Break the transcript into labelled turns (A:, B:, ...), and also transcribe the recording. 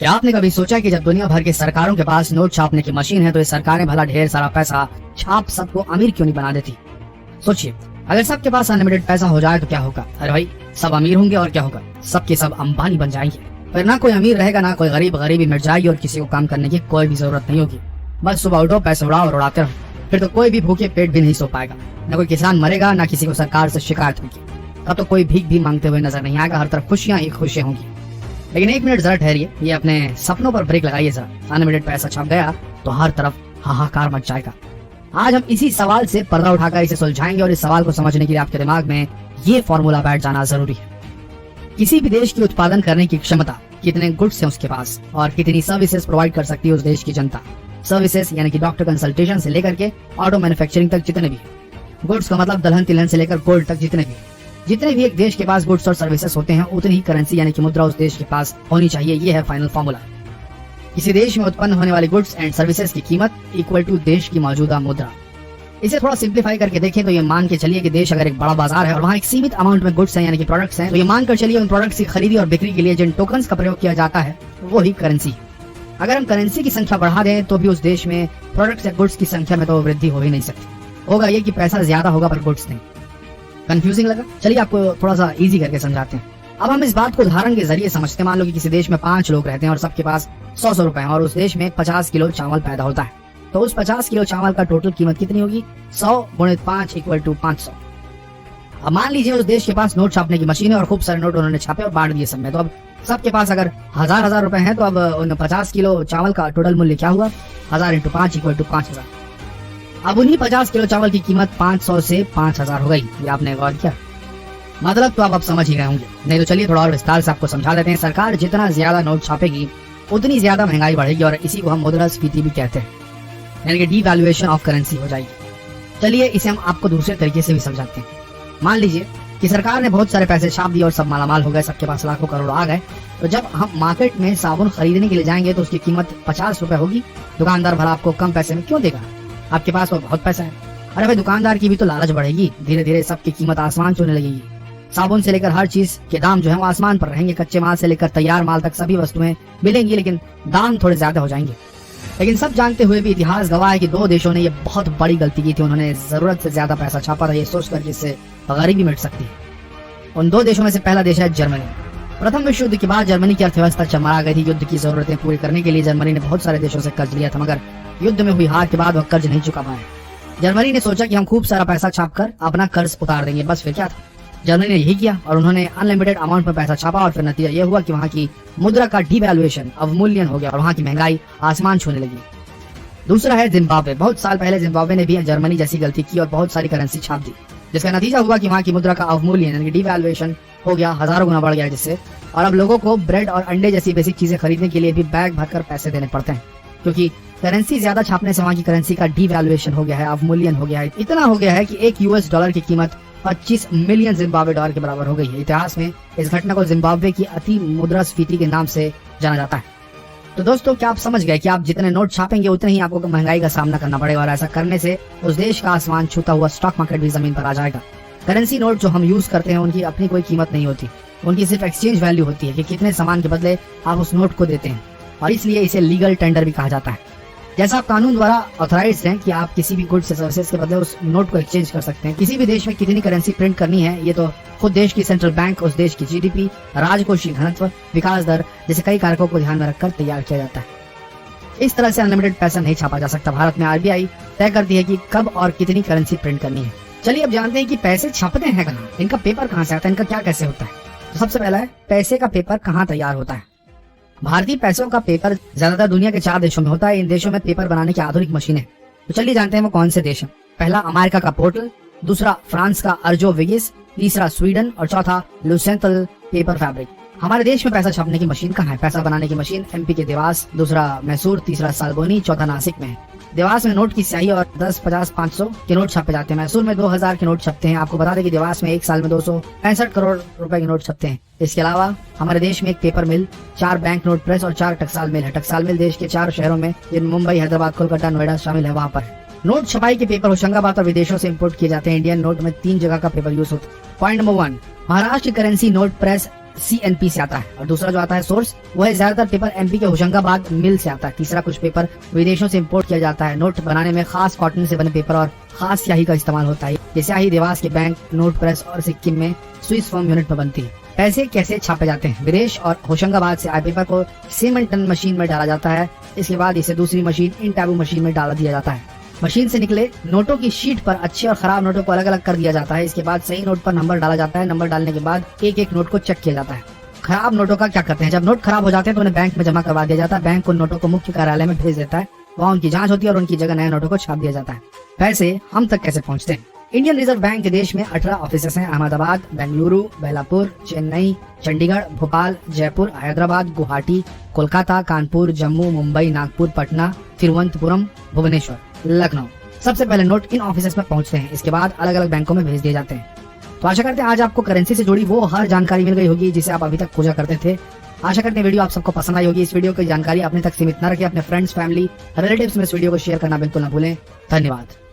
A: क्या आपने कभी सोचा कि जब दुनिया भर की सरकारों के पास नोट छापने की मशीन है तो ये सरकारें भला ढेर सारा पैसा छाप सबको अमीर क्यों नहीं बना देती? सोचिए, अगर सबके पास अनलिमिटेड पैसा हो जाए तो क्या होगा? अरे भाई, सब अमीर होंगे और क्या होगा, सबके सब अंबानी बन जाएंगे। फिर ना कोई अमीर रहेगा ना कोई गरीब, गरीबी मिट जाएगी और किसी को काम करने की कोई भी जरूरत नहीं होगी। बस सुबह उठो, पैसे उड़ाओ और उड़ाते रहो। फिर तो कोई भी भूखे पेट भी नहीं सो पाएगा, न कोई किसान मरेगा, न किसी को सरकार से शिकायत होगी। तब तो कोई भीख भी मांगते हुए नजर नहीं आएगा, हर तरफ खुशियां ही खुशियां होंगी। लेकिन एक मिनट जरा ठहरिए, ये अपने सपनों पर ब्रेक लगाइए जरा। अनलिमिटेड पैसा छप गया तो हर तरफ हाहाकार मच जाएगा। आज हम इसी सवाल से पर्दा उठाकर इसे सुलझाएंगे और इस सवाल को समझने के लिए आपके दिमाग में ये फॉर्मूला बैठ जाना जरूरी है। किसी भी देश की उत्पादन करने की क्षमता, कितने गुड्स हैं उसके पास और कितनी सर्विसेज प्रोवाइड कर सकती है उस देश की जनता। सर्विसेज यानी कि डॉक्टर कंसल्टेशन से लेकर के ऑटो मैन्युफैक्चरिंग तक जितने भी, गुड्स का मतलब दलहन तिलहन से लेकर गोल्ड तक जितने भी एक देश के पास गुड्स और सर्विसेज होते हैं उतनी ही करेंसी यानी कि मुद्रा उस देश के पास होनी चाहिए। ये है फाइनल फॉर्मूला। किसी देश में उत्पन्न होने वाली गुड्स एंड सर्विसेज की कीमत इक्वल टू देश की मौजूदा मुद्रा। इसे थोड़ा सिंप्लीफाई करके देखें तो ये मान के चलिए कि देश अगर एक बड़ा बाजार है और वहाँ एक सीमित अमाउंट में गुड्स हैं यानी कि प्रोडक्ट्स हैं, तो ये मानकर चलिए उन प्रोडक्ट्स की खरीदी और बिक्री के लिए जिन टोकन्स का प्रयोग किया जाता है वो ही करेंसी। अगर हम करेंसी की संख्या बढ़ा दें तो भी उस देश में प्रोडक्ट्स या गुड्स की संख्या में तो वृद्धि हो ही नहीं सकती। होगा ये कि पैसा ज्यादा होगा पर गुड्स नहीं। कंफ्यूजिंग लगा? चलिए आपको थोड़ा सा इजी करके समझाते हैं। अब हम इस बात को उदाहरण के जरिए समझते हैं। मान लो कि किसी देश में 5 लोग रहते हैं और सबके पास 100 रुपए हैं और उस देश में 50 किलो चावल पैदा होता है, तो उस 50 किलो चावल का टोटल कीमत कितनी होगी? 100 गुणित 5 इक्वल टू 500। अब मान लीजिए उस देश के पास नोट छापने की मशीन है और खूब सारे नोट उन्होंने छापे और बांट दिए सब में। तो अब सबके पास अगर हजार रुपए हैं तो अब उन 50 किलो चावल का टोटल मूल्य क्या हुआ? 1000 इंटू 5 इक्वल टू 5000। अब उन्हीं 50 किलो चावल की कीमत 500 से 5000 हो गई। ये आपने गौर किया? मतलब तो आप समझ ही गए होंगे। नहीं तो चलिए थोड़ा और विस्तार से आपको समझा देते हैं। सरकार जितना ज्यादा नोट छापेगी उतनी ज्यादा महंगाई बढ़ेगी और इसी को हम मुद्रास्फीति भी कहते हैं, यानी कि डीवैल्यूएशन ऑफ करेंसी हो जाएगी। चलिए इसे हम आपको दूसरे तरीके से भी समझाते हैं। मान लीजिए कि सरकार ने बहुत सारे पैसे छाप दिए और सब मालामाल हो गए, सबके पास लाखों करोड़ आ गए। तो जब हम मार्केट में साबुन खरीदने के लिए जाएंगे तो उसकी कीमत 50 रुपए होगी। दुकानदार भला आपको कम पैसे में क्यों देगा? आपके पास तो बहुत पैसा है। अरे भाई, दुकानदार की भी तो लालच बढ़ेगी, धीरे धीरे सबकी कीमत आसमान छूने लगेगी। साबुन से लेकर हर चीज के दाम जो है वो आसमान पर रहेंगे। कच्चे माल से लेकर तैयार माल तक सभी वस्तुएं मिलेंगी, लेकिन दाम थोड़े ज्यादा हो जाएंगे। लेकिन सब जानते हुए भी इतिहास गवाह है कि 2 देशों ने ये बहुत बड़ी गलती की थी। उन्होंने जरूरत से ज्यादा पैसा छापा था, ये सोचकर कि इससे गरीबी मिट सकती है। उन 2 देशों में से पहला देश है जर्मनी। प्रथम विश्व युद्ध के बाद जर्मनी की अर्थव्यवस्था चरमरा गई थी। युद्ध की जरूरतें पूरी करने के लिए जर्मनी ने बहुत सारे देशों से कर्ज लिया था, मगर युद्ध में हुई हार के बाद वह कर्ज नहीं चुका पाया। जर्मनी ने सोचा कि हम खूब सारा पैसा छापकर अपना कर्ज उतार देंगे। बस फिर क्या था, जर्मनी ने यही किया और उन्होंने अनलिमिटेड अमाउंट में पैसा छापा और फिर नतीजा ये हुआ कि वहाँ की मुद्रा का डिवैल्यूएशन, अवमूल्यन हो गया और वहाँ की महंगाई आसमान छूने लगी। दूसरा है जिम्बाब्वे। बहुत साल पहले जिम्बाब्वे ने भी जर्मनी जैसी गलती की और बहुत सारी करेंसी छाप दी, जिसका नतीजा हुआ कि वहाँ की मुद्रा का अवमूल्यन यानी डिवैल्यूएशन हो गया, हजारों गुना बढ़ गया, जिससे और अब लोगों को ब्रेड और अंडे जैसी बेसिक चीजें खरीदने के लिए भी बैग भरकर पैसे देने पड़ते हैं, क्योंकि करेंसी ज्यादा छापने से वहाँ की करेंसी का डिवैल्यूएशन हो गया है, अवमूल्यन हो गया है। इतना हो गया है कि एक US डॉलर की कीमत 25 मिलियन जिम्बाब्वे डॉलर के बराबर हो गई है। इतिहास में इस घटना को जिम्बाब्वे की अति मुद्रास्फीति के नाम से जाना जाता है। तो दोस्तों, क्या आप समझ गए कि आप जितने नोट छापेंगे उतने ही आपको महंगाई का सामना करना पड़ेगा और ऐसा करने से उस देश का आसमान छूता हुआ स्टॉक मार्केट भी जमीन पर आ जाएगा। करेंसी नोट जो हम यूज करते हैं उनकी अपनी कोई कीमत नहीं होती, उनकी सिर्फ एक्सचेंज वैल्यू होती है कि कितने सामान के बदले आप उस नोट को देते हैं, और इसलिए इसे लीगल टेंडर भी कहा जाता है। जैसा आप कानून द्वारा ऑथराइज्ड हैं कि आप किसी भी गुड्स या सर्विसेज के बदले उस नोट को एक्सचेंज कर सकते हैं। किसी भी देश में कितनी करेंसी प्रिंट करनी है ये तो खुद देश की सेंट्रल बैंक, उस देश की GDP, राजकोषीय घनत्व, विकास दर जैसे कई कारकों को ध्यान में रखकर तैयार किया जाता है। इस तरह से अनलिमिटेड पैसा नहीं छापा जा सकता। भारत में RBI तय करती है कि कब और कितनी करेंसी प्रिंट करनी है। चलिए अब जानते हैं कि पैसे छपते हैं कहाँ, इनका पेपर कहाँ से आता है, इनका क्या कैसे होता है। तो सबसे पहला है, पैसे का पेपर कहाँ तैयार होता है। भारतीय पैसों का पेपर ज्यादातर दुनिया के 4 देशों में होता है। इन देशों में पेपर बनाने की आधुनिक मशीन है। तो चलिए जानते हैं वो कौन से देश हैं। पहला अमेरिका का पोर्टल, दूसरा फ्रांस का अर्जो विगिस, तीसरा स्वीडन और चौथा लुसेंटल पेपर फैब्रिक। हमारे देश में पैसा छापने की मशीन कहाँ है? पैसा बनाने की मशीन MP के देवास, दूसरा मैसूर, तीसरा सालबोनी, चौथा नासिक में है। देवास में नोट की स्याही और 10, 50, 500 के नोट छापे जाते हैं। मैसूर में 2000 के नोट छपते हैं। आपको बता दें कि देवास में एक साल में 265 करोड़ रुपए के नोट छपते हैं। इसके अलावा हमारे देश में एक पेपर मिल, 4 बैंक नोट प्रेस और 4 टकसाल मिल है। टकसाल मिल देश के 4 शहरों में, जिन मुंबई, हैदराबाद, कोलकाता, नोएडा शामिल है, वहाँ पर नोट छपाई के पेपर होशंगाबाद और विदेशों से इंपोर्ट किए जाते हैं। इंडियन नोट में 3 जगह का पेपर यूज होता है। Point number 1, Maharashtra currency note press CNP से आता है, और दूसरा जो आता है सोर्स वो है ज्यादातर पेपर MP के होशंगाबाद मिल से आता है। तीसरा कुछ पेपर विदेशों से इम्पोर्ट किया जाता है। नोट बनाने में खास कॉटन से बने पेपर और खास स्याही का इस्तेमाल होता है। ये स्याही देवास के बैंक, नोट प्रेस और सिक्किम में स्विस फर्म यूनिट में बनती है। पैसे कैसे छापे जाते हैं? विदेश और होशंगाबाद से आए पेपर को सीमेंटन मशीन में डाला जाता है। इसके बाद इसे दूसरी मशीन इंटैबू मशीन में डाल दिया जाता है। मशीन से निकले नोटों की शीट पर अच्छे और खराब नोटों को अलग अलग कर दिया जाता है। इसके बाद सही नोट पर नंबर डाला जाता है। नंबर डालने के बाद एक एक नोट को चेक किया जाता है। खराब नोटों का क्या करते हैं? जब नोट खराब हो जाते हैं तो उन्हें बैंक में जमा करवा दिया जाता है। बैंक उन नोटों को मुख्य कार्यालय में भेज देता है। वहाँ उनकी जांच होती है और उनकी जगह नए नोटों को छाप दिया जाता है। पैसे हम तक कैसे पहुँचते हैं? इंडियन रिजर्व बैंक के देश में 18 ऑफिस हैं। अहमदाबाद, बेंगलुरु, बेलापुर, चेन्नई, चंडीगढ़, भोपाल, जयपुर, हैदराबाद, गुवाहाटी, कोलकाता, कानपुर, जम्मू, मुंबई, नागपुर, पटना, तिरुवनंतपुरम, भुवनेश्वर, लखनऊ। सबसे पहले नोट इन ऑफिस में पहुंचते हैं। इसके बाद अलग अलग बैंकों में भेज दिए जाते हैं। तो आशा करते हैं आज आपको करेंसी से जुड़ी वो हर जानकारी मिल गई होगी जिसे आप अभी तक खोजा करते थे। आशा करते हैं वीडियो आप सबको पसंद आई होगी। इस वीडियो की जानकारी अपने तक सीमित न रखें। अपने फ्रेंड्स, फैमिली, रिलेटिव्स में इस वीडियो को शेयर करना बिल्कुल न भूलें। धन्यवाद।